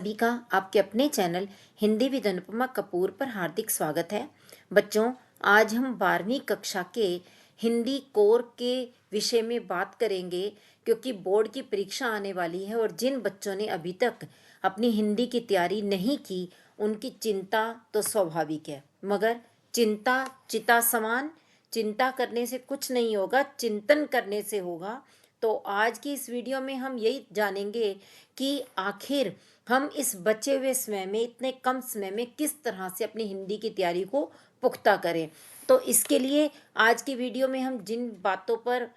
सभी का आपके अपने चैनल हिंदी विद अनुपमा कपूर पर हार्दिक स्वागत है। बच्चों, आज हम 12वीं कक्षा के हिंदी कोर के विषय में बात करेंगे, क्योंकि बोर्ड की परीक्षा आने वाली है और जिन बच्चों ने अभी तक अपनी हिंदी की तैयारी नहीं की उनकी चिंता तो स्वाभाविक है, मगर चिंता चिता समान। चिंता करने से कुछ नहीं होगा, चिंतन करने से होगा। तो आज की इस वीडियो में हम यही जानेंगे कि आखिर हम इस बचे हुए समय में, इतने कम समय में, किस तरह से अपनी हिंदी की तैयारी को पुख्ता करें। तो इसके लिए आज की वीडियो में हम जिन बातों पर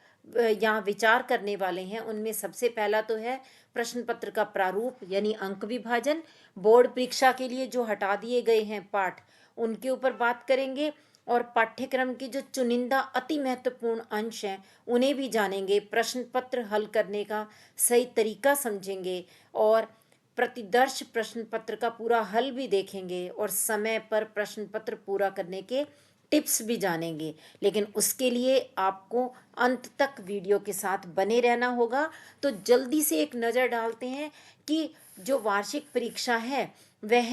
यहाँ विचार करने वाले हैं उनमें सबसे पहला तो है प्रश्न पत्र का प्रारूप यानी अंक विभाजन। बोर्ड परीक्षा के लिए जो हटा दिए गए हैं पाठ, उनके ऊपर बात करेंगे और पाठ्यक्रम के जो चुनिंदा अति महत्वपूर्ण अंश हैं उन्हें भी जानेंगे। प्रश्न पत्र हल करने का सही तरीका समझेंगे और प्रतिदर्श प्रश्न पत्र का पूरा हल भी देखेंगे और समय पर प्रश्न पत्र पूरा करने के टिप्स भी जानेंगे। लेकिन उसके लिए आपको अंत तक वीडियो के साथ बने रहना होगा। तो जल्दी से एक नज़र डालते हैं कि जो वार्षिक परीक्षा है वह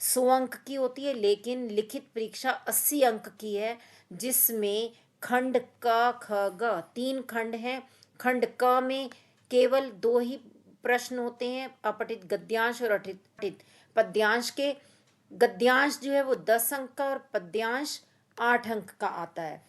100 अंक की होती है, लेकिन लिखित परीक्षा 80 अंक की है, जिसमें खंड क ख ग 3 खंड हैं। खंड क में केवल 2 ही प्रश्न होते हैं, अपठित गद्यांश और अठित पद्यांश के। गद्यांश जो है वो 10 अंक का और पद्यांश 8 अंक का आता है।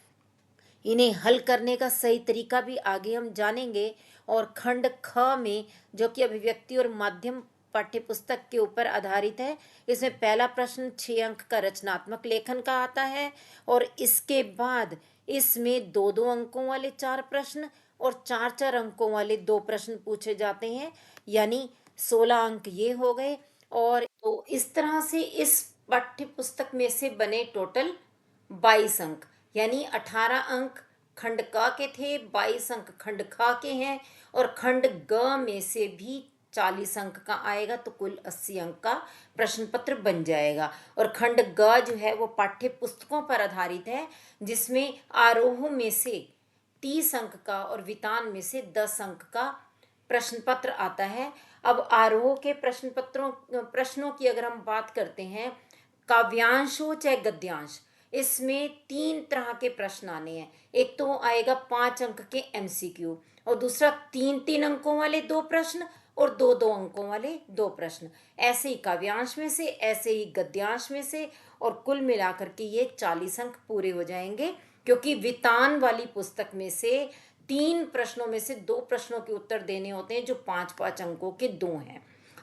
इन्हें हल करने का सही तरीका भी आगे हम जानेंगे। और खंड ख में, जो कि अभिव्यक्ति और माध्यम पाठ्य पुस्तक के ऊपर आधारित है, इसमें पहला प्रश्न 6 अंक का रचनात्मक लेखन का आता है और इसके बाद इसमें 2-2 अंकों वाले 4 प्रश्न और 4-4 अंकों वाले 2 प्रश्न पूछे जाते हैं, यानी 16 अंक ये हो गए। और तो इस तरह से इस पाठ्य पुस्तक में से बने टोटल 22 अंक, यानी 18 अंक खंड क के थे, 22 अंक खंड ख के हैं और खंड ग में से भी 40 अंक का आएगा, तो कुल 80 अंक का प्रश्न पत्र बन जाएगा। और खंड ग जो है वो पाठ्य पुस्तकों पर आधारित है, जिसमें आरोह में से 30 अंक का और वितान में से 10 अंक का प्रश्न पत्र आता है। अब आरोह के प्रश्नों की अगर हम बात करते हैं, काव्यांश हो चाहे गद्यांश, इसमें 3 तरह के प्रश्न आने हैं। एक तो आएगा 5 अंक के एमसीक्यू और दूसरा 3-3 अंकों वाले 2 प्रश्न और 2-2 अंकों वाले 2 प्रश्न। ऐसे ही काव्यांश में से, ऐसे ही गद्यांश में से, और कुल मिलाकर के ये 40 अंक पूरे हो जाएंगे, क्योंकि वितान वाली पुस्तक में से 3 प्रश्नों में से 2 प्रश्नों के उत्तर देने होते हैं, जो 5-5 अंकों के 2 हैं।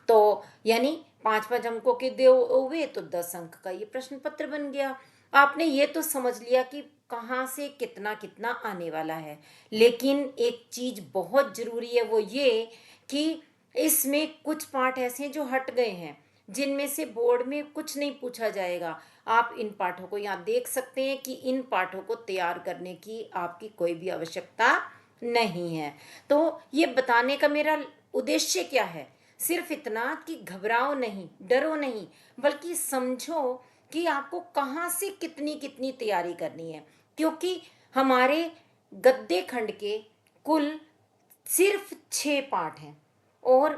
तो यानी 5-5 अंकों के 2 हुए तो 10 अंक का ये प्रश्न पत्र बन गया। आपने ये तो समझ लिया कि कहाँ से कितना कितना आने वाला है, लेकिन एक चीज बहुत जरूरी है, वो ये कि इसमें कुछ पाठ ऐसे हैं जो हट गए हैं, जिनमें से बोर्ड में कुछ नहीं पूछा जाएगा। आप इन पाठों को यहाँ देख सकते हैं कि इन पाठों को तैयार करने की आपकी कोई भी आवश्यकता नहीं है। तो ये बताने का मेरा उद्देश्य क्या है? सिर्फ इतना कि घबराओ नहीं, डरो नहीं, बल्कि समझो कि आपको कहाँ से कितनी कितनी तैयारी करनी है। क्योंकि हमारे गद्य खंड के कुल सिर्फ 6 पाठ हैं और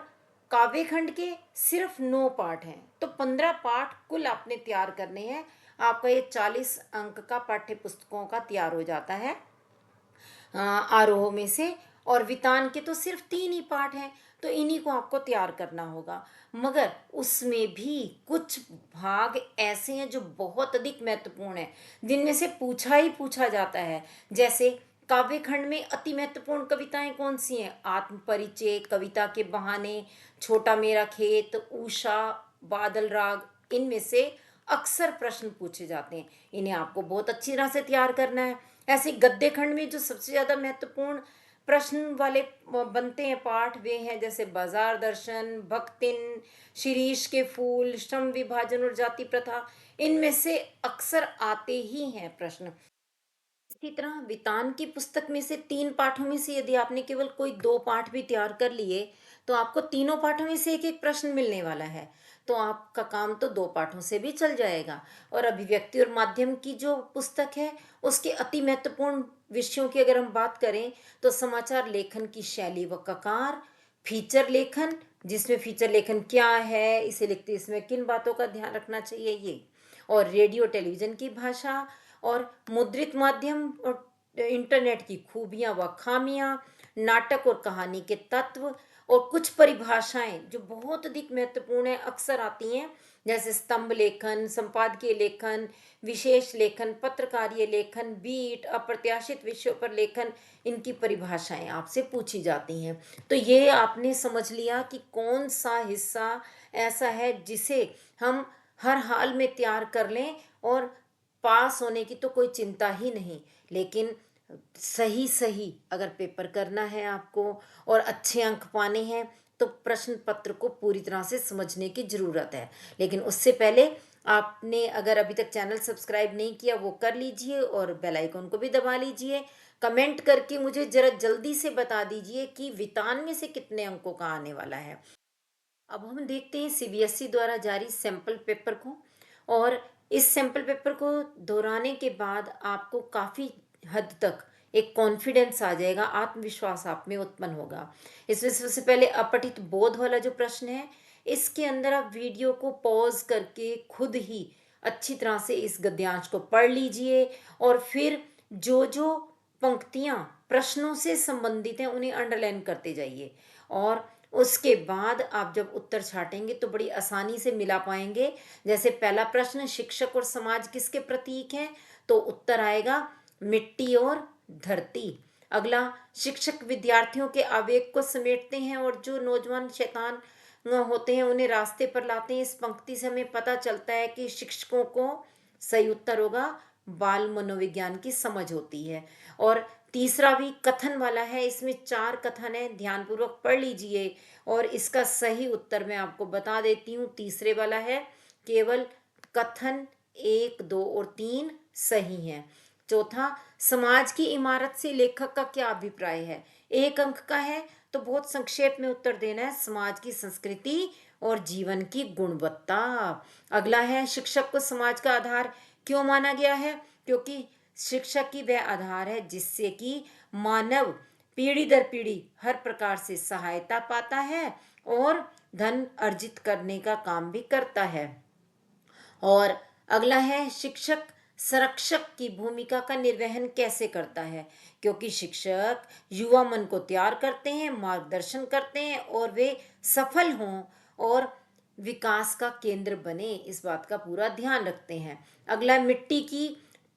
काव्य खंड के सिर्फ 9 पाठ हैं, तो 15 पाठ कुल आपने तैयार करने हैं। आपका ये 40 अंक का पाठ्य पुस्तकों का तैयार हो जाता है आरोह में से। और वितान के तो सिर्फ 3 ही पाठ हैं, तो इन्हीं को आपको तैयार करना होगा। मगर उसमें भी कुछ भाग ऐसे हैं जो बहुत अधिक महत्वपूर्ण हैं, जिनमें से पूछा ही पूछा जाता है। जैसे काव्य खंड में अति महत्वपूर्ण कविताएं कौन सी हैं? आत्म परिचय, कविता के बहाने, छोटा मेरा खेत, उषा, बादल राग, इनमें से अक्सर प्रश्न पूछे जाते हैं। इन्हें आपको बहुत अच्छी तरह से तैयार करना है। ऐसे गद्य खंड में जो सबसे ज्यादा महत्वपूर्ण प्रश्न वाले बनते हैं पाठ, वे हैं जैसे बाजार दर्शन, भक्तिन, शिरीष के फूल, श्रम विभाजन और जाति प्रथा। इनमें से अक्सर आते ही हैं प्रश्न। इसी तरह वितान की पुस्तक में से 3 पाठों में से यदि आपने केवल कोई 2 पाठ भी तैयार कर लिए, तो आपको तीनों पाठों में से एक एक प्रश्न मिलने वाला है, तो आपका काम तो 2 पाठों से भी चल जाएगा। और अभिव्यक्ति और माध्यम की जो पुस्तक है, उसके अति महत्वपूर्ण विषयों की अगर हम बात करें, तो समाचार लेखन की शैली व ककार, फीचर लेखन, जिसमें फीचर लेखन क्या है, इसे लिखते इसमें किन बातों का ध्यान रखना चाहिए, ये। और रेडियो टेलीविज़न की भाषा और मुद्रित माध्यम और इंटरनेट की खूबियाँ व खामियाँ, नाटक और कहानी के तत्व और कुछ परिभाषाएं जो बहुत अधिक महत्वपूर्ण है, अक्सर आती हैं, जैसे स्तंभ लेखन, संपादकीय लेखन, विशेष लेखन, पत्रकारीय लेखन, बीट, अप्रत्याशित विषयों पर लेखन, इनकी परिभाषाएं आपसे पूछी जाती हैं। तो ये आपने समझ लिया कि कौन सा हिस्सा ऐसा है जिसे हम हर हाल में तैयार कर लें और पास होने की तो कोई चिंता ही नहीं। लेकिन सही सही अगर पेपर करना है आपको और अच्छे अंक पाने हैं तो प्रश्न पत्र को पूरी तरह से समझने की ज़रूरत है। लेकिन उससे पहले आपने अगर अभी तक चैनल सब्सक्राइब नहीं किया वो कर लीजिए और बेल आइकन को भी दबा लीजिए। कमेंट करके मुझे ज़रा जल्दी से बता दीजिए कि वितान में से कितने अंकों का आने वाला है। अब हम देखते हैं सीबीएसई द्वारा जारी सैंपल पेपर को। और इस सैंपल पेपर को दोहराने के बाद आपको काफ़ी हद तक एक कॉन्फिडेंस आ जाएगा, आत्मविश्वास आप में उत्पन्न होगा। इसमें सबसे पहले अपठित बोध वाला जो प्रश्न है, इसके अंदर आप वीडियो को पॉज करके खुद ही अच्छी तरह से इस गद्यांश को पढ़ लीजिए और फिर जो जो पंक्तियां प्रश्नों से संबंधित हैं उन्हें अंडरलाइन करते जाइए। और उसके बाद आप जब उत्तर छाटेंगे तो बड़ी आसानी से मिला पाएंगे। जैसे पहला प्रश्न, शिक्षक और समाज किसके प्रतीक हैं, तो उत्तर आएगा मिट्टी और धरती। अगला, शिक्षक विद्यार्थियों के आवेग को समेटते हैं और जो नौजवान शैतान होते हैं उन्हें रास्ते पर लाते हैं। इस पंक्ति से हमें पता चलता है कि शिक्षकों को सही उत्तर होगा बाल मनोविज्ञान की समझ होती है। और तीसरा भी कथन वाला है, इसमें 4 कथन है, ध्यानपूर्वक पढ़ लीजिए और इसका सही उत्तर मैं आपको बता देती हूँ। तीसरे वाला है, केवल कथन 1, 2 और 3 सही हैं। चौथा, समाज की इमारत से लेखक का क्या अभिप्राय है, 1 अंक का है तो बहुत संक्षेप में उत्तर देना है, समाज की संस्कृति और जीवन की गुणवत्ता। अगला है, शिक्षक को समाज का आधार क्यों माना गया है, क्योंकि शिक्षक ही वह आधार है जिससे कि मानव पीढ़ी दर पीढ़ी हर प्रकार से सहायता पाता है और धन अर्जित करने का काम भी करता है। और अगला है, शिक्षक संरक्षक की भूमिका का निर्वहन कैसे करता है, क्योंकि शिक्षक युवा मन को तैयार करते हैं, मार्गदर्शन करते हैं और वे सफल हों और विकास का केंद्र बने, इस बात का पूरा ध्यान रखते हैं। अगला, मिट्टी की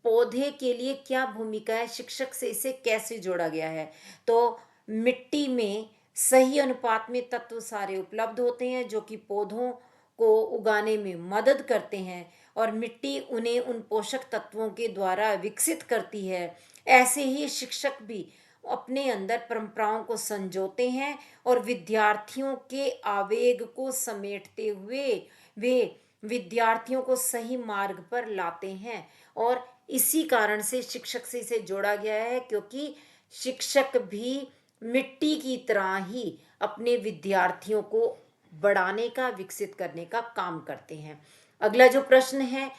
पौधे के लिए क्या भूमिका है, शिक्षक से इसे कैसे जोड़ा गया है, तो मिट्टी में सही अनुपात में तत्व सारे उपलब्ध होते हैं जो कि पौधों को उगाने में मदद करते हैं और मिट्टी उन्हें उन पोषक तत्वों के द्वारा विकसित करती है। ऐसे ही शिक्षक भी अपने अंदर परंपराओं को संजोते हैं और विद्यार्थियों के आवेग को समेटते हुए वे विद्यार्थियों को सही मार्ग पर लाते हैं। और इसी कारण से शिक्षक से इसे जोड़ा गया है, क्योंकि शिक्षक भी मिट्टी की तरह ही अपने विद्यार्थियों को बढ़ाने का, विकसित करने का काम करते हैं। अगला जो प्रश्न है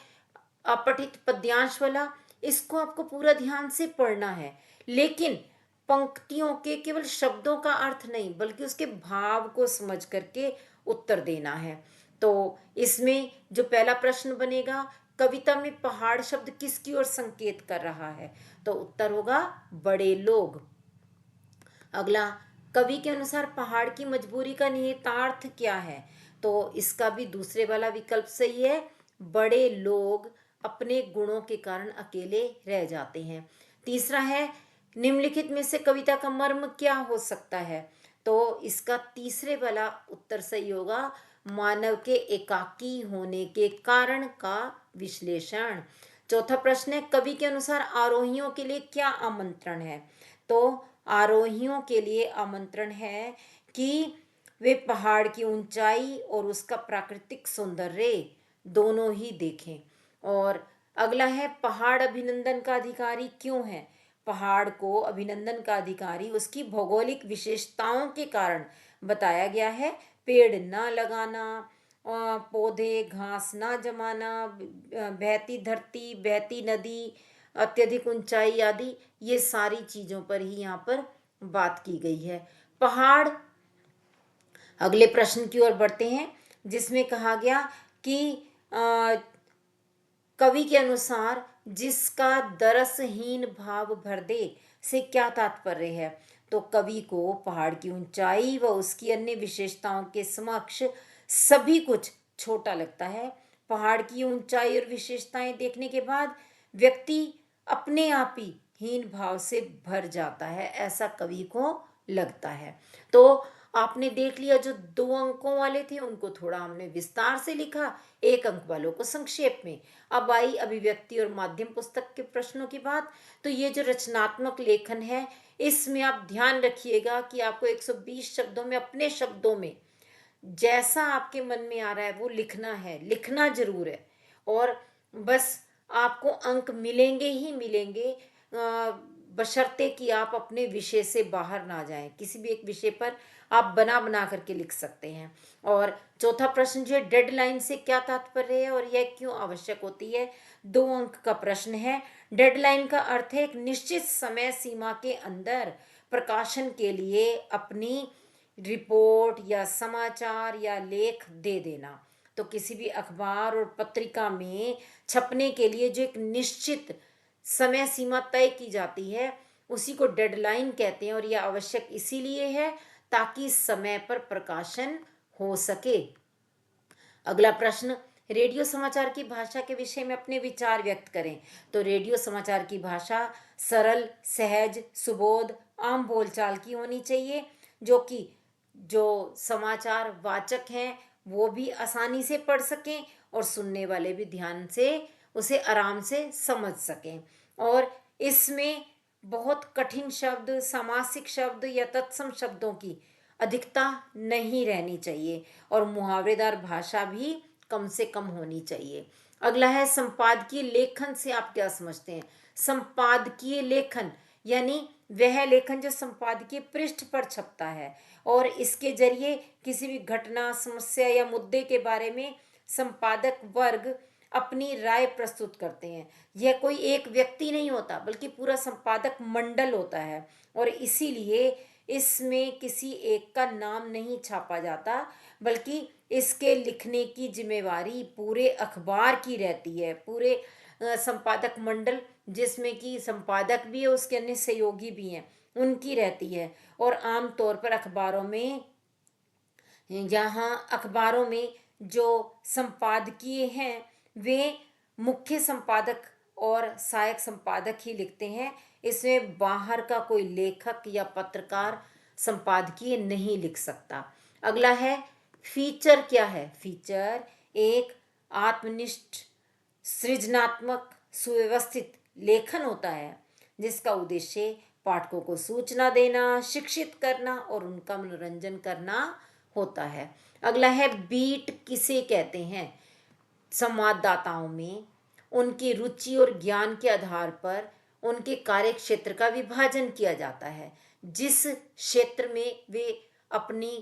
अपठित पद्यांश वाला, इसको आपको पूरा ध्यान से पढ़ना है, लेकिन पंक्तियों के केवल शब्दों का अर्थ नहीं बल्कि उसके भाव को समझ करके उत्तर देना है। तो इसमें जो पहला प्रश्न बनेगा, कविता में पहाड़ शब्द किसकी ओर संकेत कर रहा है, तो उत्तर होगा बड़े लोग। अगला, कवि के अनुसार पहाड़ की मजबूरी का निहितार्थ क्या है, तो इसका भी दूसरे वाला विकल्प सही है, बड़े लोग अपने गुणों के कारण अकेले रह जाते हैं। तीसरा है, निम्नलिखित में से कविता का मर्म क्या हो सकता है, तो इसका तीसरे वाला उत्तर सही होगा, मानव के एकाकी होने के कारण का विश्लेषण। चौथा प्रश्न है, कवि के अनुसार आरोहियों के लिए क्या आमंत्रण है, तो आरोहियों के लिए आमंत्रण है कि वे पहाड़ की ऊंचाई और उसका प्राकृतिक सौंदर्य दोनों ही देखें। और अगला है, पहाड़ अभिनंदन का अधिकारी क्यों है, पहाड़ को अभिनंदन का अधिकारी उसकी भौगोलिक विशेषताओं के कारण बताया गया है, पेड़ ना लगाना, पौधे घास ना जमाना, बहती धरती, बहती नदी, अत्यधिक ऊंचाई आदि, ये सारी चीज़ों पर ही यहाँ पर बात की गई है। पहाड़ अगले प्रश्न की ओर बढ़ते हैं, जिसमें कहा गया कि कवि के अनुसार जिसका दरसहीन भाव भर दे से क्या तात्पर्य है। तो कवि को पहाड़ की ऊंचाई व उसकी अन्य विशेषताओं के समक्ष सभी कुछ छोटा लगता है। पहाड़ की ऊंचाई और विशेषताएं देखने के बाद व्यक्ति अपने आप ही हीन भाव से भर जाता है, ऐसा कवि को लगता है। तो आपने देख लिया, जो 2 अंकों वाले थे उनको थोड़ा हमने विस्तार से लिखा, 1 अंक वालों को संक्षेप में। अब आई अभिव्यक्ति और माध्यम पुस्तक के प्रश्नों की बात। तो ये जो रचनात्मक लेखन है, इसमें आप ध्यान रखिएगा कि आपको 120 शब्दों में, अपने शब्दों में जैसा आपके मन में आ रहा है वो लिखना है, लिखना जरूर है। और बस आपको अंक मिलेंगे ही मिलेंगे, बशर्ते कि आप अपने विषय से बाहर ना जाएं। किसी भी एक विषय पर आप बना बना करके लिख सकते हैं। और चौथा प्रश्न जो है, डेडलाइन से क्या तात्पर्य है और यह क्यों आवश्यक होती है। 2 अंक का प्रश्न है। डेडलाइन का अर्थ है एक निश्चित समय सीमा के अंदर प्रकाशन के लिए अपनी रिपोर्ट या समाचार या लेख दे देना। तो किसी भी अखबार और पत्रिका में छपने के लिए जो एक निश्चित समय सीमा तय की जाती है, उसी को डेडलाइन कहते हैं। और यह आवश्यक इसीलिए है ताकि समय पर प्रकाशन हो सके। अगला प्रश्न, रेडियो समाचार की भाषा के विषय में अपने विचार व्यक्त करें। तो रेडियो समाचार की भाषा सरल, सहज, सुबोध, आम बोलचाल की होनी चाहिए, जो कि जो समाचार वाचक हैं वो भी आसानी से पढ़ सकें और सुनने वाले भी ध्यान से उसे आराम से समझ सकें। और इसमें बहुत कठिन शब्द, सामासिक शब्द या तत्सम शब्दों की अधिकता नहीं रहनी चाहिए और मुहावरेदार भाषा भी कम से कम होनी चाहिए। अगला है संपादकीय लेखन से आप क्या समझते हैं। संपादकीय लेखन यानी वह लेखन जो संपादकीय पृष्ठ पर छपता है और इसके जरिए किसी भी घटना, समस्या या मुद्दे के बारे में संपादक वर्ग अपनी राय प्रस्तुत करते हैं। यह कोई एक व्यक्ति नहीं होता बल्कि पूरा संपादक मंडल होता है और इसीलिए इसमें किसी एक का नाम नहीं छापा जाता, बल्कि इसके लिखने की जिम्मेवारी पूरे अखबार की रहती है। पूरे संपादक मंडल, जिसमें कि संपादक भी है, उसके अन्य सहयोगी भी हैं, उनकी रहती है। और आम तौर पर अखबारों में, यहाँ अखबारों में जो संपादकीय हैं वे मुख्य संपादक और सहायक संपादक ही लिखते हैं। इसमें बाहर का कोई लेखक या पत्रकार संपादकीय नहीं लिख सकता। अगला है फीचर क्या है। फीचर एक आत्मनिष्ठ, सृजनात्मक, सुव्यवस्थित लेखन होता है जिसका उद्देश्य पाठकों को सूचना देना, शिक्षित करना और उनका मनोरंजन करना होता है। अगला है बीट किसे कहते हैं। संवाददाताओं में उनकी रुचि और ज्ञान के आधार पर उनके कार्य क्षेत्र का विभाजन किया जाता है। जिस क्षेत्र में वे अपनी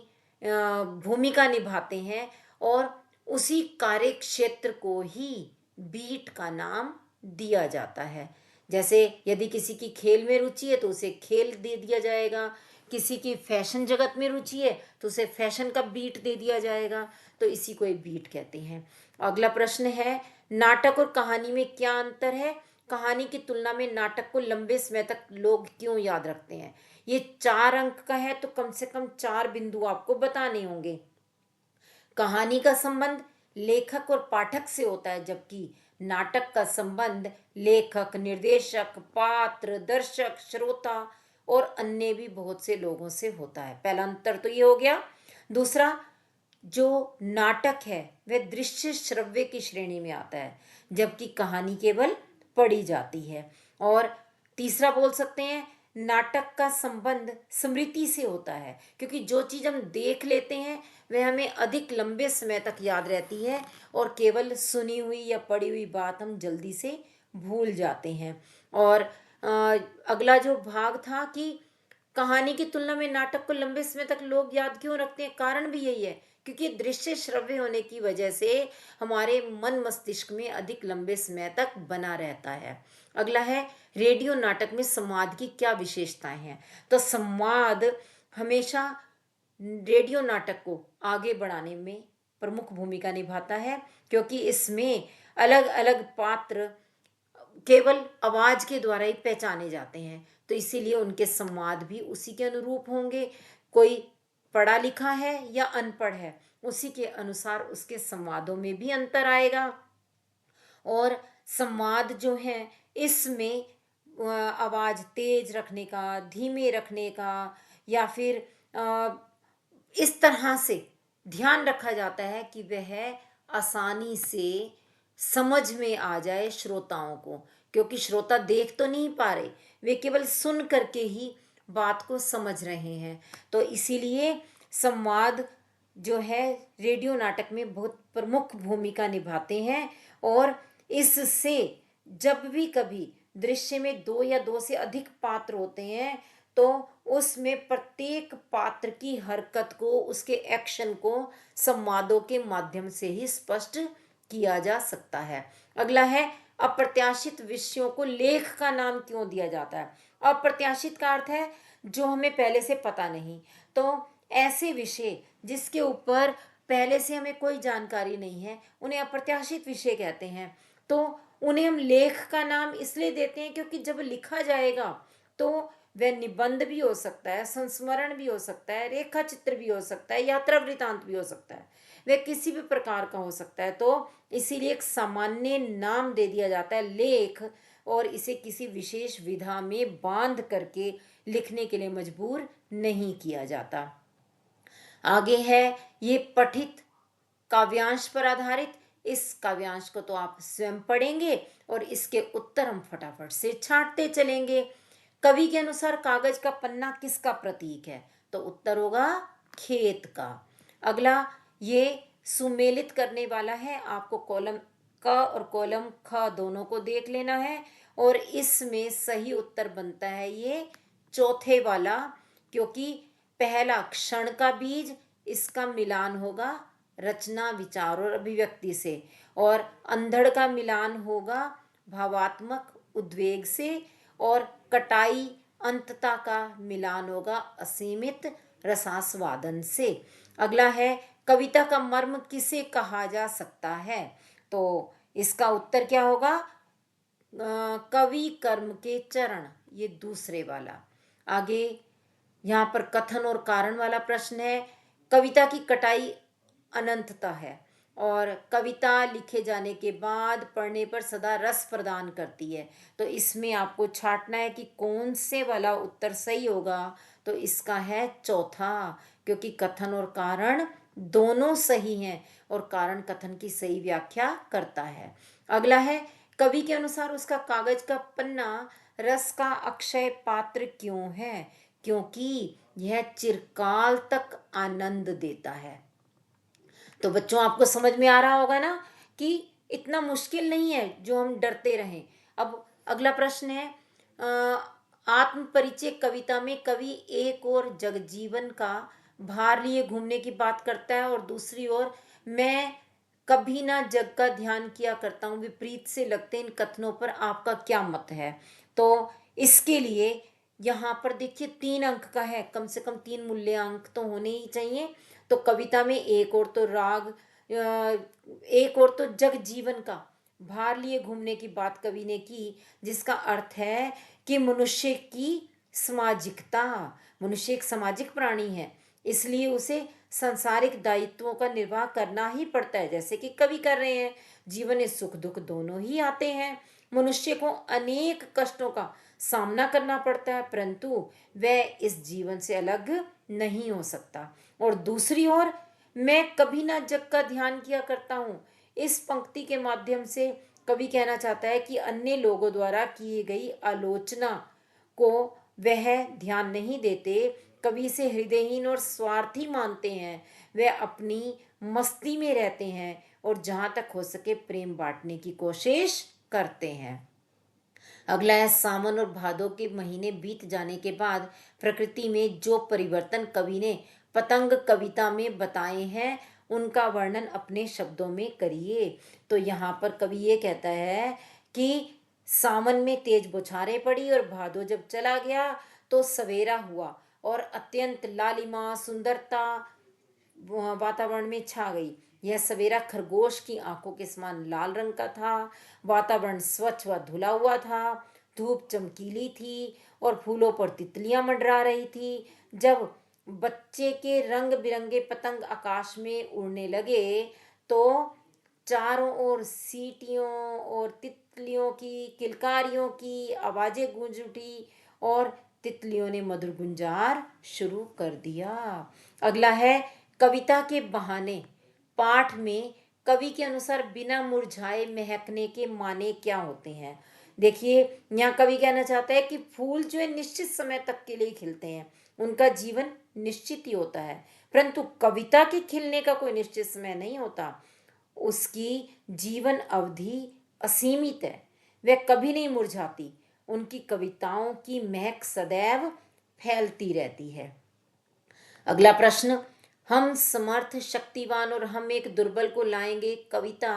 भूमिका निभाते हैं और उसी कार्य क्षेत्र को ही बीट का नाम दिया जाता है। जैसे यदि किसी की खेल में रुचि है तो उसे खेल दे दिया जाएगा, किसी की फैशन जगत में रुचि है तो उसे फैशन का बीट दे दिया जाएगा। तो इसी को एक बीट कहते हैं। अगला प्रश्न है नाटक और कहानी में क्या अंतर है। कहानी की तुलना में नाटक को लंबे समय तक लोग क्यों याद रखते हैं। ये 4 अंक का है तो कम से कम 4 बिंदु आपको बताने होंगे। कहानी का संबंध लेखक और पाठक से होता है, जबकि नाटक का संबंध लेखक, निर्देशक, पात्र, दर्शक, श्रोता और अन्य भी बहुत से लोगों से होता है। पहला अंतर तो ये हो गया। दूसरा, जो नाटक है वह दृश्य श्रव्य की श्रेणी में आता है, जबकि कहानी केवल पढ़ी जाती है। और तीसरा बोल सकते हैं नाटक का संबंध स्मृति से होता है, क्योंकि जो चीज़ हम देख लेते हैं वह हमें अधिक लंबे समय तक याद रहती है और केवल सुनी हुई या पढ़ी हुई बात हम जल्दी से भूल जाते हैं। और अगला जो भाग था कि कहानी की तुलना में नाटक को लंबे समय तक लोग याद क्यों रखते हैं, कारण भी यही है क्योंकि दृश्य श्रव्य होने की वजह से हमारे मन मस्तिष्क में अधिक लंबे समय तक बना रहता है। अगला है रेडियो नाटक में संवाद की क्या विशेषताएं हैं। तो संवाद हमेशा रेडियो नाटक को आगे बढ़ाने में प्रमुख भूमिका निभाता है, क्योंकि इसमें अलग अलग पात्र केवल आवाज के द्वारा ही पहचाने जाते हैं, तो इसीलिए उनके संवाद भी उसी के अनुरूप होंगे। कोई पढ़ा लिखा है या अनपढ़ है, उसी के अनुसार उसके संवादों में भी अंतर आएगा। और संवाद जो है इसमें आवाज तेज रखने का, धीमे रखने का, या फिर इस तरह से ध्यान रखा जाता है कि वह आसानी से समझ में आ जाए श्रोताओं को, क्योंकि श्रोता देख तो नहीं पा रहे, वे केवल सुन करके ही बात को समझ रहे हैं। तो इसीलिए संवाद जो है रेडियो नाटक में बहुत प्रमुख भूमिका निभाते हैं। और इससे जब भी कभी दृश्य में दो या दो से अधिक पात्र होते हैं, तो उसमें प्रत्येक पात्र की हरकत को, उसके एक्शन को संवादों के माध्यम से ही स्पष्ट किया जा सकता है। अगला है, अप्रत्याशित विषयों को लेख का नाम क्यों दिया जाता है। अप्रत्याशित का अर्थ है जो हमें पहले से पता नहीं। तो ऐसे विषय जिसके ऊपर पहले से हमें कोई जानकारी नहीं है, उन्हें अप्रत्याशित विषय कहते हैं। तो उन्हें हम लेख का नाम इसलिए देते हैं क्योंकि जब लिखा जाएगा तो वह निबंध भी हो सकता है, संस्मरण भी हो सकता है, रेखा चित्र भी हो सकता है, यात्रा वृतांत भी हो सकता है, वह किसी भी प्रकार का हो सकता है। तो इसीलिए एक सामान्य नाम दे दिया जाता है लेख, और इसे किसी विशेष विधा में बांध करके लिखने के लिए मजबूर नहीं किया जाता। आगे है ये पठित काव्यांश पर आधारित। इस काव्यांश को तो आप स्वयं पढ़ेंगे और इसके उत्तर हम फटाफट से छांटते चलेंगे। कवि के अनुसार कागज का पन्ना किसका प्रतीक है, तो उत्तर होगा खेत का। अगला, ये सुमेलित करने वाला है, आपको कॉलम क और कॉलम ख दोनों को देख लेना है, और इसमें सही उत्तर बनता है ये चौथे वाला, क्योंकि पहला क्षण का बीज, इसका मिलान होगा रचना, विचार और अभिव्यक्ति से, और अंधड़ का मिलान होगा भावात्मक उद्वेग से, और कटाई अंतता का मिलान होगा असीमित रसास्वादन से। अगला है, कविता का मर्म किसे कहा जा सकता है, तो इसका उत्तर क्या होगा, कवि कर्म के चरण, ये दूसरे वाला। आगे यहाँ पर कथन और कारण वाला प्रश्न है। कविता की कटाई अनंतता है, और कविता लिखे जाने के बाद पढ़ने पर सदा रस प्रदान करती है। तो इसमें आपको छांटना है कि कौन से वाला उत्तर सही होगा, तो इसका है चौथा, क्योंकि कथन और कारण दोनों सही हैं, और कारण कथन की सही व्याख्या करता है। अगला है, कवि के अनुसार उसका कागज का पन्ना रस का अक्षय पात्र क्यों है, क्योंकि यह चिरकाल तक आनंद देता है। तो बच्चों, आपको समझ में आ रहा होगा ना कि इतना मुश्किल नहीं है जो हम डरते रहें। अब अगला प्रश्न है, आत्म परिचय कविता में कवि एक और जगजीवन का भार लिए घूमने की बात करता है, और दूसरी ओर मैं कभी ना जग का ध्यान किया करता हूँ, विपरीत से लगते इन कथनों पर आपका क्या मत है। तो इसके लिए यहाँ पर देखिए 3 अंक का है, कम से कम 3 मूल्य अंक तो होने ही चाहिए। तो कविता में एक और तो राग, एक और तो जग जीवन का भार लिए घूमने की बात कवि ने की, जिसका अर्थ है कि मनुष्य की सामाजिकता, मनुष्य एक सामाजिक प्राणी है, इसलिए उसे सांसारिक दायित्वों का निर्वाह करना ही पड़ता है, जैसे कि कवि कर रहे हैं। जीवन में सुख दुख दोनों ही आते हैं, मनुष्य को अनेक कष्टों का सामना करना पड़ता है, परंतु वह इस जीवन से अलग नहीं हो सकता। और दूसरी ओर, मैं कभी ना जग का ध्यान किया करता हूँ, इस पंक्ति के माध्यम से कवि कहना चाहता है कि अन्य लोगों द्वारा की गई आलोचना को वह ध्यान नहीं देते, कवि से हृदयहीन और स्वार्थी मानते हैं, वह अपनी मस्ती में रहते हैं, और जहाँ तक हो सके प्रेम बांटने की कोशिश करते हैं। अगला है, सावन और भादों के महीने बीत जाने के बाद प्रकृति में जो परिवर्तन कवि ने पतंग कविता में बताए हैं, उनका वर्णन अपने शब्दों में करिए। तो यहाँ पर कवि ये कहता है कि सावन में तेज बौछारें पड़ी, और भादो जब चला गया तो सवेरा हुआ, और अत्यंत लालिमा सुंदरता वातावरण में छा गई। यह सवेरा खरगोश की आंखों के समान लाल रंग का था। वातावरण स्वच्छ व धुला हुआ था। धूप चमकीली थी और फूलों पर तितलियां मंडरा रही थी। जब बच्चे के रंग बिरंगे पतंग आकाश में उड़ने लगे तो चारों ओर सीटियों और तितलियों की किलकारियों की आवाजें गूंज उठी और तितलियों ने मधुर गुंजार शुरू कर दिया। अगला है कविता के बहाने। पाठ में कवि के अनुसार बिना मुरझाए महकने के माने क्या होते हैं। देखिए, यहाँ कवि कहना चाहता है कि फूल जो है निश्चित समय तक के लिए खिलते हैं, उनका जीवन निश्चित ही होता है, परंतु कविता के खिलने का कोई निश्चित समय नहीं होता। उसकी जीवन अवधि असीमित है, वह कभी नहीं मुरझाती। उनकी कविताओं की महक सदैव फैलती रहती है। अगला प्रश्न, हम समर्थ शक्तिवान और हम एक दुर्बल को लाएंगे कविता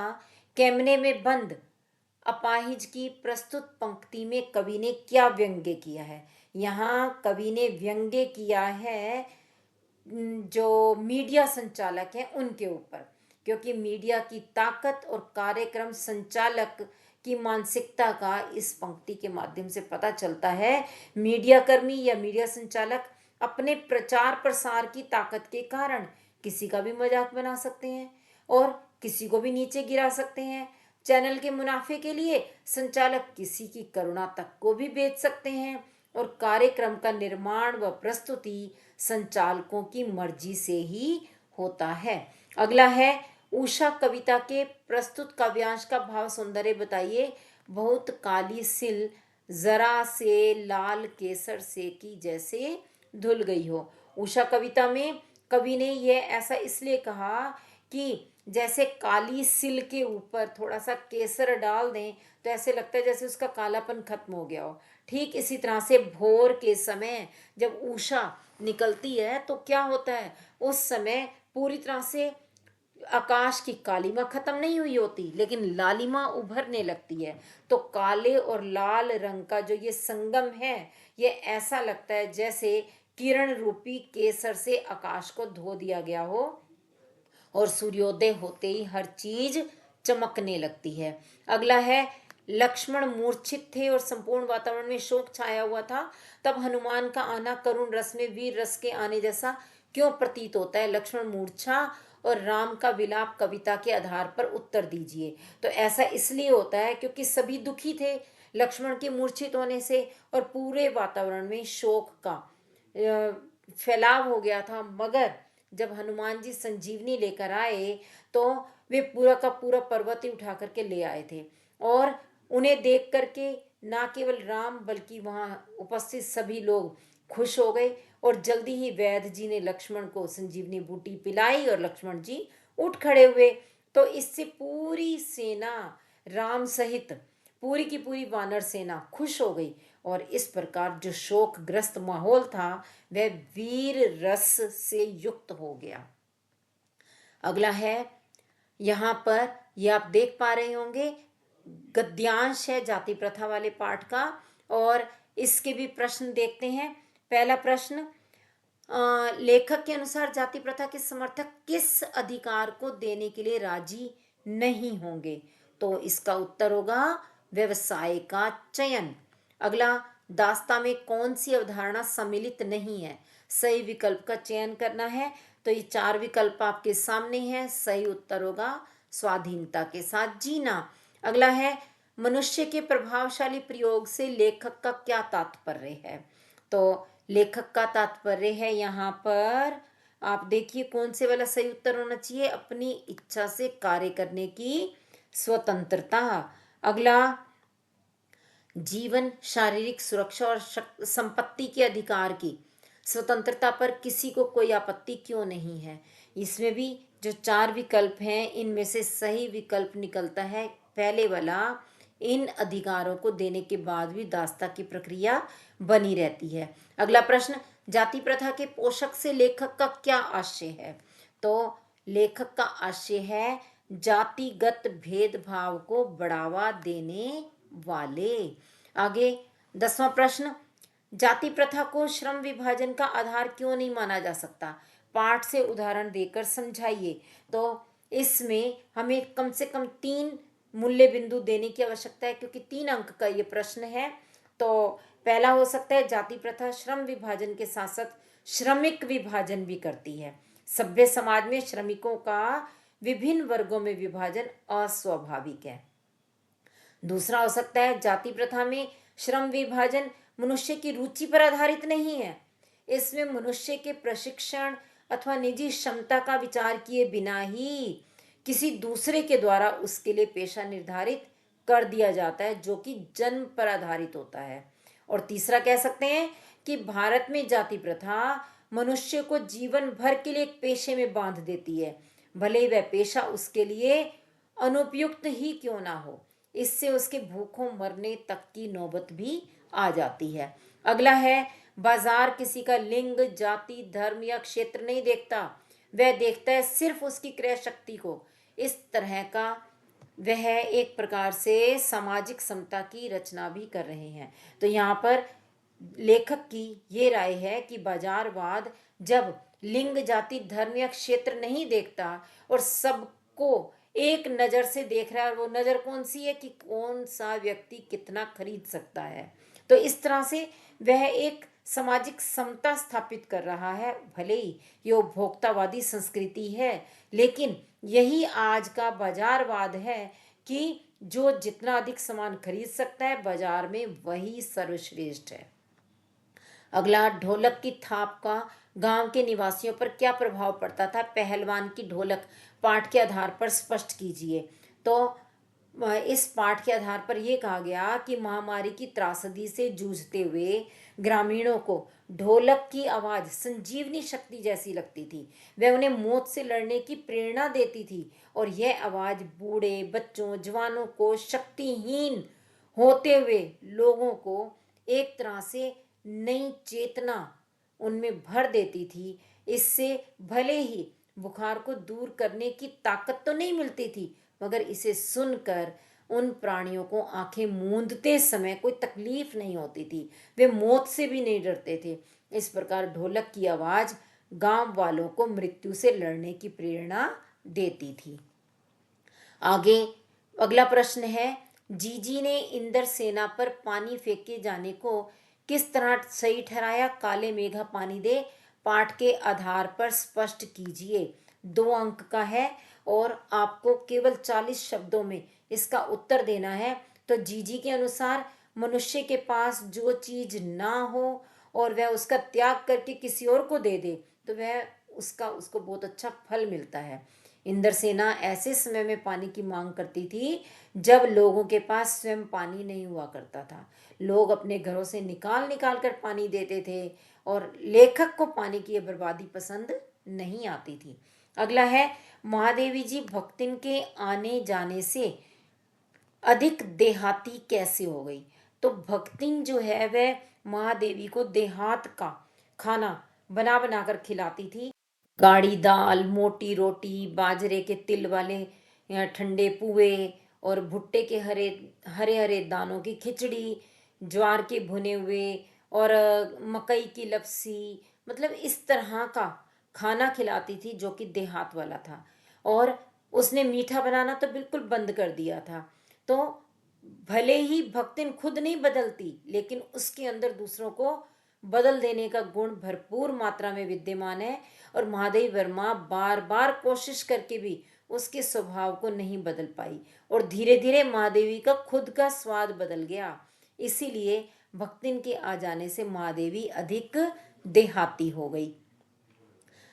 कैमरे में बंद अपाहिज की प्रस्तुत पंक्ति में कवि ने क्या व्यंग्य किया है। यहाँ कवि ने व्यंग्य किया है जो मीडिया संचालक हैं उनके ऊपर, क्योंकि मीडिया की ताकत और कार्यक्रम संचालक की मानसिकता का इस पंक्ति के माध्यम से पता चलता है। मीडिया कर्मी या मीडिया संचालक अपने प्रचार प्रसार की ताकत के कारण किसी का भी मजाक बना सकते हैं और किसी को भी नीचे गिरा सकते हैं। चैनल के मुनाफे के लिए संचालक किसी की करुणा तक को भी बेच सकते हैं और कार्यक्रम का निर्माण व प्रस्तुति संचालकों की मर्जी से ही होता है। अगला है उषा कविता के प्रस्तुत काव्यांश का भाव सौंदर्य बताइए। बहुत काली सिल जरा से लाल केसर से की जैसे धुल गई हो। उषा कविता में कवि ने यह ऐसा इसलिए कहा कि जैसे काली सिल के ऊपर थोड़ा सा केसर डाल दें तो ऐसे लगता है जैसे उसका कालापन खत्म हो गया हो। ठीक इसी तरह से भोर के समय जब उषा निकलती है तो क्या होता है, उस समय पूरी तरह से आकाश की कालिमा खत्म नहीं हुई होती लेकिन लालिमा उभरने लगती है। तो काले और लाल रंग का जो ये संगम है, ये ऐसा लगता है जैसे किरण रूपी केसर से आकाश को धो दिया गया हो और सूर्योदय होते ही हर चीज चमकने लगती है। अगला है लक्ष्मण मूर्छित थे और संपूर्ण वातावरण में शोक छाया हुआ था, तब हनुमान का आना करुण रस में वीर रस के आने जैसा क्यों प्रतीत होता है। लक्ष्मण मूर्छा और राम का विलाप कविता के आधार पर उत्तर दीजिए। तो ऐसा इसलिए होता है क्योंकि सभी दुखी थे लक्ष्मण के मूर्छित होने से और पूरे वातावरण में शोक का फैलाव हो गया था। मगर जब हनुमान जी संजीवनी लेकर आए तो वे पूरा का पूरा पर्वत ही उठा करके ले आए थे और उन्हें देख करके ना केवल राम बल्कि वहाँ उपस्थित सभी लोग खुश हो गए और जल्दी ही वैद्य जी ने लक्ष्मण को संजीवनी बूटी पिलाई और लक्ष्मण जी उठ खड़े हुए। तो इससे पूरी सेना राम सहित पूरी की पूरी वानर सेना खुश हो गई और इस प्रकार जो शोकग्रस्त माहौल था वह वीर रस से युक्त हो गया। अगला है, यहाँ पर यह आप देख पा रहे होंगे गद्यांश है जाति प्रथा वाले पाठ का और इसके भी प्रश्न देखते हैं। पहला प्रश्न, लेखक के अनुसार जाति प्रथा के समर्थक किस अधिकार को देने के लिए राजी नहीं होंगे। तो इसका उत्तर होगा व्यवसाय का चयन। अगला, दास्ता में कौन सी अवधारणा सम्मिलित नहीं है। सही विकल्प का चयन करना है। तो ये 4 विकल्प आपके सामने हैं। सही उत्तर होगा स्वाधीनता के साथ जीना। अगला है, मनुष्य के प्रभावशाली प्रयोग से लेखक का क्या तात्पर्य है। तो लेखक का तात्पर्य है यहाँ पर आप देखिए कौन से वाला सही उत्तर होना चाहिए, अपनी इच्छा से कार्य करने की स्वतंत्रता। अगला, जीवन शारीरिक सुरक्षा और संपत्ति के अधिकार की स्वतंत्रता पर किसी को कोई आपत्ति क्यों नहीं है। इसमें भी जो 4 विकल्प हैं इनमें से सही विकल्प निकलता है पहले वाला। इन अधिकारों को देने के बाद भी दास्ता की प्रक्रिया बनी रहती है। अगला प्रश्न, जाति प्रथा के पोषक से लेखक का क्या आशय है। तो लेखक का आशय है जातिगत भेदभाव को बढ़ावा देने वाले। आगे 10वां प्रश्न, जाति प्रथा को श्रम विभाजन का आधार क्यों नहीं माना जा सकता? पाठ से उदाहरण देकर समझाइए। तो इसमें हमें कम से कम 3 मूल्य बिंदु देने की आवश्यकता है, क्योंकि 3 अंक का ये प्रश्न है। तो पहला हो सकता है, जाति प्रथा श्रम विभाजन के साथ साथ श्रमिक विभाजन भी करती है। सभ्य समाज में श्रमिकों का विभिन्न वर्गों में विभाजन अस्वाभाविक है। दूसरा हो सकता है, जाति प्रथा में श्रम विभाजन मनुष्य की रुचि पर आधारित नहीं है। इसमें मनुष्य के प्रशिक्षण अथवा निजी क्षमता का विचार किए बिना ही किसी दूसरे के द्वारा उसके लिए पेशा निर्धारित कर दिया जाता है, जो कि जन्म पर आधारित होता है। और तीसरा कह सकते हैं कि भारत में जाति प्रथा मनुष्य को जीवन भर के लिए एक पेशे में बांध देती है, भले ही वह पेशा उसके लिए अनुपयुक्त ही क्यों ना हो। इससे उसके भूखों मरने तक की नौबत भी आ जाती है। अगला है, बाजार किसी का लिंग, जाति, धर्म या क्षेत्र नहीं देखता, वह देखता है सिर्फ उसकी क्रय शक्ति को। इस तरह का वह एक प्रकार से सामाजिक समता की रचना भी कर रहे हैं। तो यहाँ पर लेखक की ये राय है कि बाजारवाद जब लिंग, जाति, धर्म या क्षेत्र नहीं देखता और सबको एक नज़र से देख रहा है, और वो नज़र कौन सी है कि कौन सा व्यक्ति कितना खरीद सकता है, तो इस तरह से वह एक सामाजिक समता स्थापित कर रहा है। भले ही ये उपभोक्तावादी संस्कृति है, लेकिन यही आज का बाजारवाद है कि जो जितना अधिक सामान खरीद सकता है बाजार में, वही सर्वश्रेष्ठ है। अगला, ढोलक की थाप का गांव के निवासियों पर क्या प्रभाव पड़ता था? पहलवान की ढोलक पाठ के आधार पर स्पष्ट कीजिए। तो इस पाठ के आधार पर यह कहा गया कि महामारी की त्रासदी से जूझते हुए ग्रामीणों को ढोलक की आवाज संजीवनी शक्ति जैसी लगती थी। वह उन्हें मौत से लड़ने की प्रेरणा देती थी, और यह आवाज बूढ़े, बच्चों, जवानों को, शक्तिहीन होते हुए लोगों को एक तरह से नई चेतना उनमें भर देती थी। इससे भले ही बुखार को दूर करने की ताकत तो नहीं मिलती थी, मगर इसे सुनकर उन प्राणियों को आंखें मूंदते समय कोई तकलीफ नहीं होती थी, वे मौत से भी नहीं डरते थे। इस प्रकार ढोलक की आवाज गांव वालों को मृत्यु से लड़ने की प्रेरणा देती थी। आगे अगला प्रश्न है, जीजी ने इंद्र सेना पर पानी फेंके जाने को किस तरह सही ठहराया? काले मेघा पानी दे पाठ के आधार पर स्पष्ट कीजिए। 2 अंक का है और आपको केवल 40 शब्दों में इसका उत्तर देना है। तो जीजी के अनुसार, मनुष्य के पास जो चीज ना हो और वह उसका त्याग करके किसी और को दे दे, तो वह उसको बहुत अच्छा फल मिलता है। इंद्रसेना ऐसे समय में पानी की मांग करती थी जब लोगों के पास स्वयं पानी नहीं हुआ करता था। लोग अपने घरों से निकाल निकाल कर पानी देते थे, और लेखक को पानी की बर्बादी पसंद नहीं आती थी। अगला है, महादेवी जी भक्तिन के आने जाने से अधिक देहाती कैसे हो गई? तो भक्तिन जो है वह महादेवी को देहात का खाना बना बना कर खिलाती थी। गाढ़ी दाल, मोटी रोटी, बाजरे के तिल वाले ठंडे पुए, और भुट्टे के हरे हरे हरे दानों की खिचड़ी, ज्वार के भुने हुए, और मकई की लपसी, मतलब इस तरह का खाना खिलाती थी जो कि देहात वाला था। और उसने मीठा बनाना तो बिल्कुल बंद कर दिया था। तो भले ही भक्तिन खुद नहीं बदलती, लेकिन उसके अंदर दूसरों को बदल देने का गुण भरपूर मात्रा में विद्यमान है, और महादेवी वर्मा बार बार कोशिश करके भी उसके स्वभाव को नहीं बदल पाई, और धीरे धीरे महादेवी का खुद का स्वाद बदल गया। इसीलिए भक्तिन के आ जाने से महादेवी अधिक देहाती हो गई।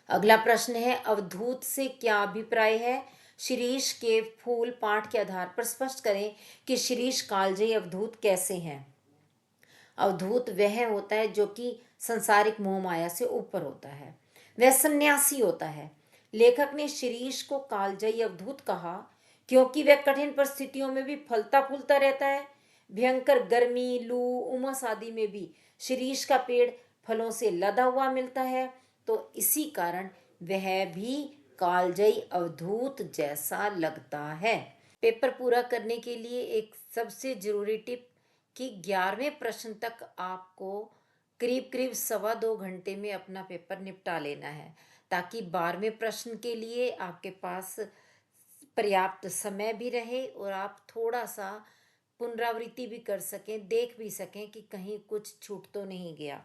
अगला प्रश्न है, अवधूत से क्या अभिप्राय है? शिरीष के फूल पाठ के आधार पर स्पष्ट करें कि शिरीष कालजयी अवधूत कैसे हैं। अवधूत वह होता है जो कि संसारिक मोह माया से ऊपर होता है, वह सन्यासी होता है। लेखक ने शिरीष को कालजयी अवधूत कहा क्योंकि वह कठिन परिस्थितियों में भी फलता फूलता रहता है। भयंकर गर्मी, लू, उमस आदि में भी शिरीष का पेड़ फलों से लदा हुआ मिलता है, तो इसी कारण वह भी कालजयी अवधूत जैसा लगता है। पेपर पूरा करने के लिए एक सबसे जरूरी टिप कि 11वें प्रश्न तक आपको करीब करीब 1.25 घंटे में अपना पेपर निपटा लेना है, ताकि 12वें प्रश्न के लिए आपके पास पर्याप्त समय भी रहे और आप थोड़ा सा पुनरावृत्ति भी कर सकें, देख भी सकें कि कहीं कुछ छूट तो नहीं गया।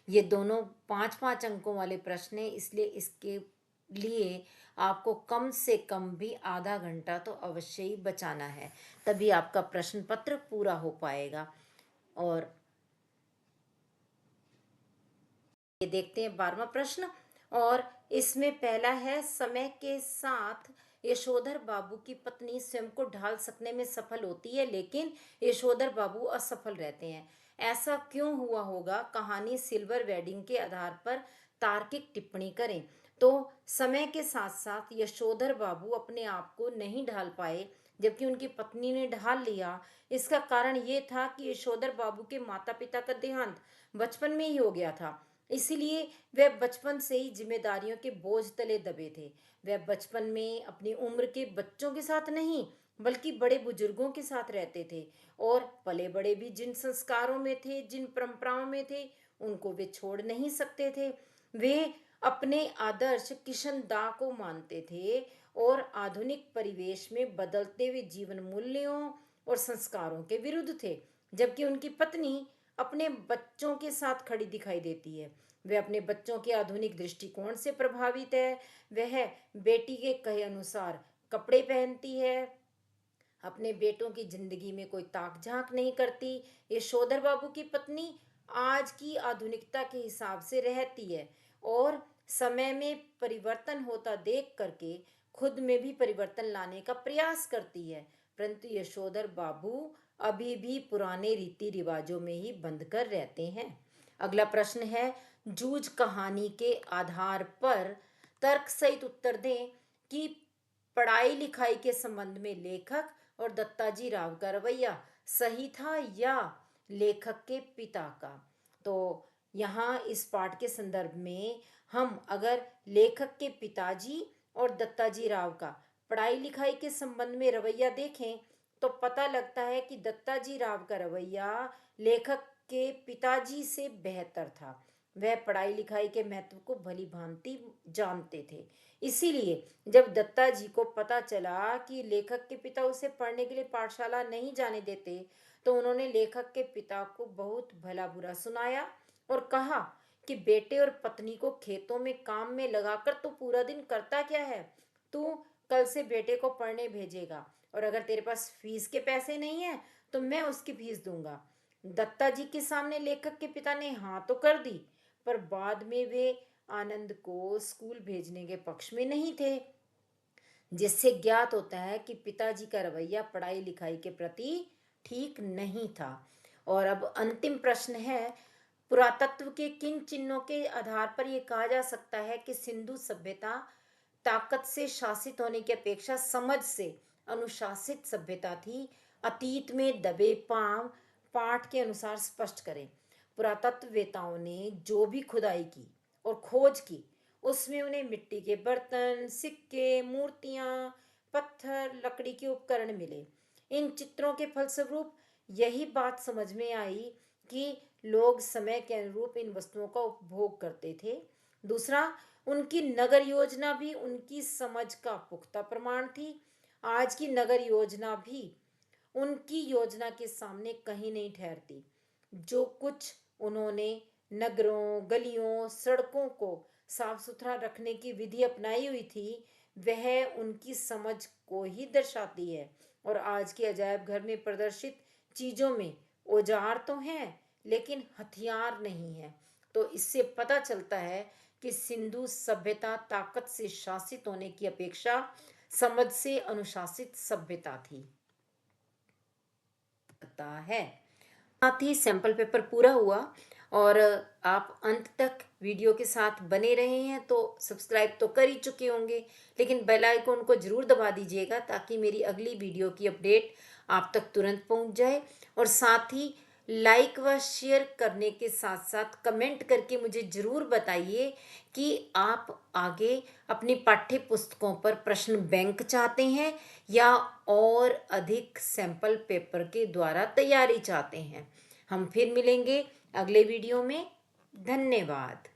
ये दोनों 5-5 अंकों वाले प्रश्न हैं, इसलिए इसके लिए आपको कम से कम भी आधा घंटा तो अवश्य ही बचाना है, तभी आपका प्रश्न पत्र पूरा हो पाएगा। और ये देखते हैं 12वां प्रश्न, और इसमें पहला है, समय के साथ यशोधर बाबू की पत्नी स्वयं को ढाल सकने में सफल होती है, लेकिन यशोधर बाबू असफल रहते हैं। ऐसा क्यों हुआ होगा? कहानी सिल्वर वेडिंग के आधार पर तार्किक टिप्पणी करें। तो समय के साथ साथ यशोधर बाबू अपने आप को नहीं ढाल पाए, जबकि उनकी पत्नी ने ढाल लिया। इसका कारण ये था कि यशोधर बाबू के माता पिता का देहांत बचपन में ही हो गया था, इसीलिए वह बचपन से ही जिम्मेदारियों के बोझ तले दबे थे। वह बचपन में अपनी उम्र के बच्चों के साथ नहीं, बल्कि बड़े बुजुर्गों के साथ रहते थे, और पले बड़े भी जिन संस्कारों में थे, जिन परंपराओं में थे, उनको वे छोड़ नहीं सकते थे। वे अपने आदर्श किशन दा को मानते थे और आधुनिक परिवेश में बदलते हुए जीवन मूल्यों और संस्कारों के विरुद्ध थे। जबकि उनकी पत्नी अपने बच्चों के साथ खड़ी दिखाई देती है। वह अपने बच्चों के आधुनिक दृष्टिकोण से प्रभावित है। वह बेटी के कहे अनुसार कपड़े पहनती है, अपने बेटों की जिंदगी में कोई ताक झांक नहीं करती। यशोधर बाबू की पत्नी आज की आधुनिकता के हिसाब से रहती है और समय में परिवर्तन होता देख करके खुद में भी परिवर्तन लाने का प्रयास करती है, परंतु यशोधर बाबू अभी भी पुराने रीति रिवाजों में ही बंध कर रहते हैं। अगला प्रश्न है, जूझ कहानी के आधार पर तर्क सहित उत्तर दें कि पढ़ाई लिखाई के संबंध में लेखक और दत्ताजी राव का रवैया सही था या लेखक के पिता का। तो यहाँ इस पाठ के संदर्भ में हम अगर लेखक के पिताजी और दत्ताजी राव का पढ़ाई लिखाई के संबंध में रवैया देखें, तो पता लगता है कि दत्ताजी राव का रवैया लेखक के पिताजी से बेहतर था। वह पढ़ाई लिखाई के महत्व को भली भांति जानते थे। इसीलिए जब दत्ता जी को पता चला कि लेखक के पिता उसे पढ़ने के लिए पाठशाला नहीं जाने देते, तो उन्होंने लेखक के पिता को बहुत भला बुरा सुनाया और कहा कि बेटे और पत्नी को खेतों में काम में लगाकर तो पूरा दिन करता क्या है? तू कल से बेटे को पढ़ने भेजेगा, और अगर तेरे पास फीस के पैसे नहीं है तो मैं उसकी फीस दूंगा। दत्ता जी के सामने लेखक के पिता ने हाँ तो कर दी, पर बाद में वे आनंद को स्कूल भेजने के पक्ष में नहीं थे, जिससे ज्ञात होता है कि पिताजी का रवैया पढ़ाई लिखाई के प्रति ठीक नहीं था। और अब अंतिम प्रश्न है, पुरातत्व के किन चिन्हों के आधार पर यह कहा जा सकता है कि सिंधु सभ्यता ताकत से शासित होने की अपेक्षा समझ से अनुशासित सभ्यता थी? अतीत में दबे पांव पाठ के अनुसार स्पष्ट करें। पुरातत्ववेताओं ने जो भी खुदाई की और खोज की, उसमें उन्हें मिट्टी के बर्तन, सिक्के, मूर्तियां, पत्थर, लकड़ी के उपकरण मिले। इन चित्रों के फलस्वरूप यही बात समझ में आई कि लोग समय के अनुरूप इन वस्तुओं का उपभोग करते थे। दूसरा, उनकी नगर योजना भी उनकी समझ का पुख्ता प्रमाण थी। आज की नगर योजना भी उनकी योजना के सामने कहीं नहीं ठहरती। जो कुछ उन्होंने नगरों, गलियों, सड़कों को साफ सुथरा रखने की विधि अपनाई हुई थी, वह उनकी समझ को ही दर्शाती है। और आज के अजायब घर में प्रदर्शित चीजों में औजार तो हैं, लेकिन हथियार नहीं है। तो इससे पता चलता है कि सिंधु सभ्यता ताकत से शासित होने की अपेक्षा समझ से अनुशासित सभ्यता थी। पता है। साथ ही सैंपल पेपर पूरा हुआ, और आप अंत तक वीडियो के साथ बने रहे हैं तो सब्सक्राइब तो कर ही चुके होंगे, लेकिन बेल आइकन को जरूर दबा दीजिएगा ताकि मेरी अगली वीडियो की अपडेट आप तक तुरंत पहुंच जाए। और साथ ही लाइक व शेयर करने के साथ साथ कमेंट करके मुझे ज़रूर बताइए कि आप आगे अपनी पाठ्य पुस्तकों पर प्रश्न बैंक चाहते हैं या और अधिक सैंपल पेपर के द्वारा तैयारी चाहते हैं। हम फिर मिलेंगे अगले वीडियो में। धन्यवाद।